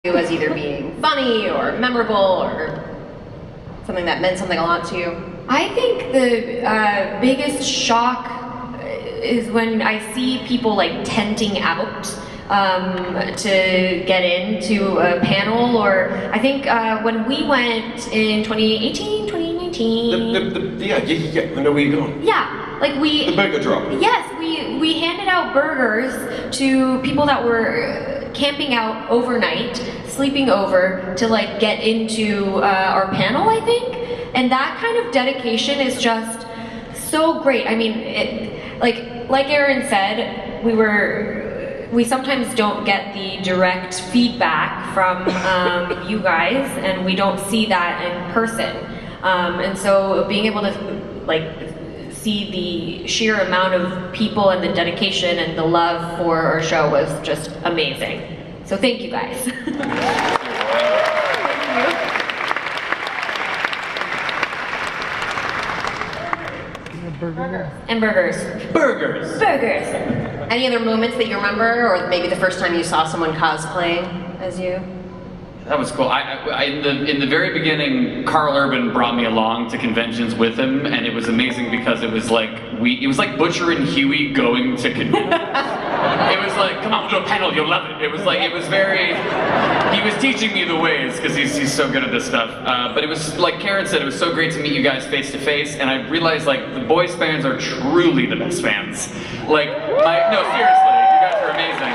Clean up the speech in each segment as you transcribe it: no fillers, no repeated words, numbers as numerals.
as either being funny or memorable or something that meant something a lot to you? I think the biggest shock is when I see people like tenting out to get into a panel, or I think when we went in 2018, 2019. Yeah, I know where you're going. Yeah, like the burger drop. Yes, we handed out burgers to people that were camping out overnight, sleeping over to like get into our panel, I think. And that kind of dedication is just so great. I mean, like Aaron said, we sometimes don't get the direct feedback from you guys, and we don't see that in person. And so being able to like see the sheer amount of people and the dedication and the love for our show was just amazing. So thank you guys. And burgers. Burgers. Burgers. Any other moments that you remember, or maybe the first time you saw someone cosplaying as you? That was cool. In the very beginning, Carl Urban brought me along to conventions with him, and it was amazing because it was like Butcher and Huey going to conventions. It was like, come on, we'll do a panel, you'll love it. It was very, he was teaching me the ways because he's so good at this stuff. But it was, like Karen said, it was so great to meet you guys face to face, and I realized like the boys fans are truly the best fans. Like, no, seriously, you guys are amazing.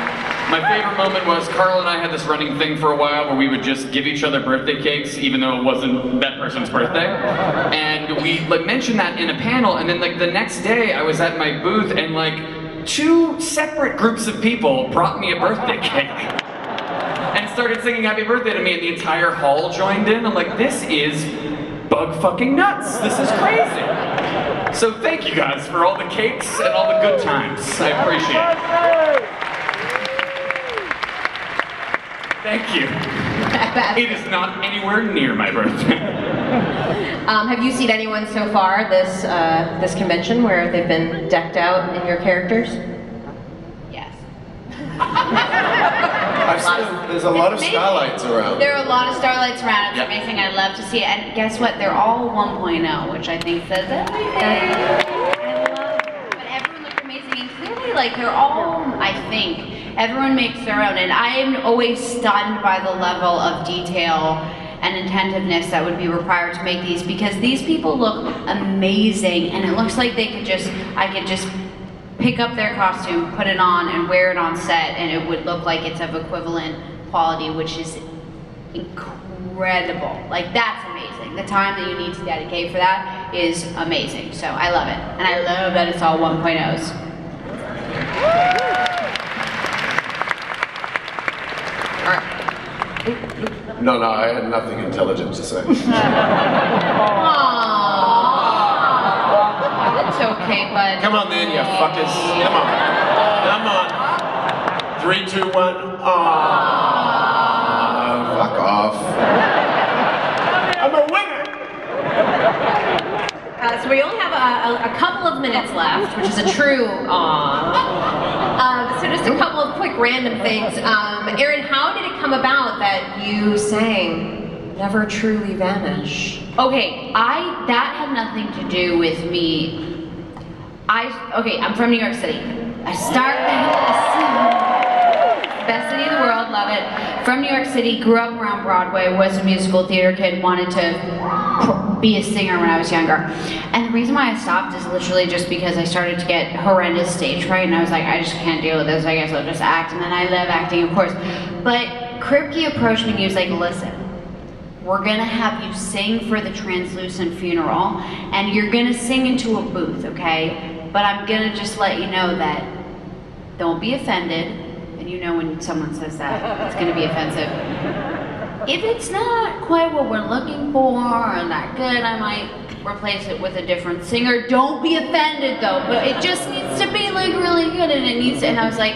My favorite moment was Carl and I had this running thing for a while where we would just give each other birthday cakes even though it wasn't that person's birthday. And we like mentioned that in a panel, and then like the next day I was at my booth and like 2 separate groups of people brought me a birthday cake and started singing happy birthday to me, and the entire hall joined in. I'm like, this is bug fucking nuts. This is crazy. So thank you guys for all the cakes and all the good times. I appreciate it. Thank you. It is not anywhere near my birthday. Have you seen anyone so far this convention where they've been decked out in your characters? Yes. I've seen there's a lot of starlights around. There are a lot of starlights around. It's amazing. I love to see it. And guess what? They're all 1.0, which I think says everything. I love it. But everyone looked amazing, and clearly, like, they're all, I think, everyone makes their own, and I am always stunned by the level of detail and attentiveness that would be required to make these, because these people look amazing, and it looks like I could just pick up their costume, put it on, and wear it on set, and it would look like it's of equivalent quality, which is incredible. Like, that's amazing. The time that you need to dedicate for that is amazing. So I love it, and I love that it's all 1.0s. No, I had nothing intelligent to say. Aww. It's okay, bud. Come on then, you fuckers. Come on. Come on. 3, 2, 1. Aww. Fuck off. I'm a winner. So we only have a couple of minutes left, which is a true aww. So just a couple of quick random things. Aaron, how did it come about that you sang Never Truly Vanish? Okay, that had nothing to do with me. I'm from New York City. Best city in the world, love it. From New York City, grew up around Broadway, was a musical theater kid, wanted to be a singer when I was younger. And the reason why I stopped is literally just because I started to get horrendous stage fright, and I was like, I just can't deal with this, I guess I'll just act. And then I love acting, of course. But Kripke approached me and he was like, listen, we're gonna have you sing for the translucent funeral, and you're gonna sing into a booth, okay? But I'm gonna just let you know that don't be offended. And you know when someone says that, it's gonna be offensive. If it's not quite what we're looking for or not good, I might replace it with a different singer. Don't be offended though, but it just needs to be like really good, and it needs to, and I was like,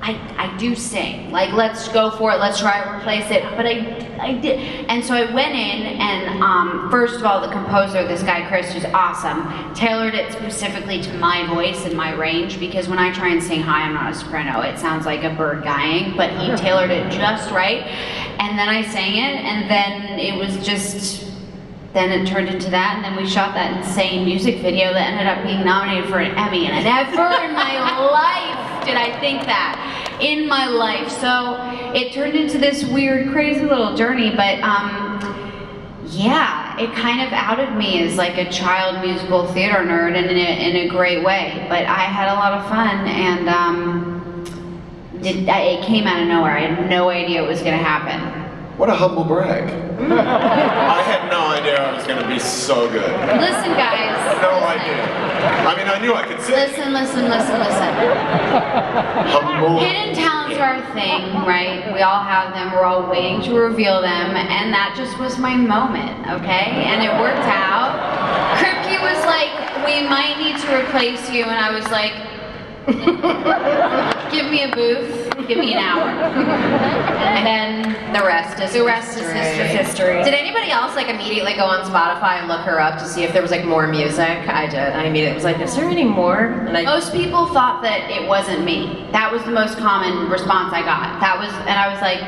I do sing. Like, let's go for it. Let's try to replace it. But I did. And so I went in and first of all, the composer, this guy Chris, who's awesome, tailored it specifically to my voice and my range, because when I try and sing high, I'm not a soprano. It sounds like a bird guying, but he tailored it just right. And then I sang it, and then it was just, then it turned into that, and then we shot that insane music video that ended up being nominated for an Emmy, and I never in my life did I think that. In my life. So it turned into this weird, crazy little journey, but yeah, it kind of outed me as like a child musical theater nerd in a great way. But I had a lot of fun, and it came out of nowhere. I had no idea it was going to happen. What a humble brag. I had no idea I was going to be so good. Listen, guys. No idea. I mean, I knew I could sing. Listen. Humble. Hidden talents are a thing, right? We all have them. We're all waiting to reveal them, and that just was my moment, okay? And it worked out. Kripke was like, we might need to replace you, and I was like, give me a booth, give me an hour. And then the rest is history. Did anybody else like immediately go on Spotify and look her up to see if there was like more music? I did. I immediately was like, is there any more? And most people thought that it wasn't me. That was the most common response I got. And I was like,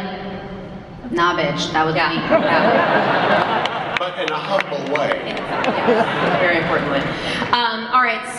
nah, bitch, that was me. Yeah. But in a humble way. Yeah, very importantly. All right.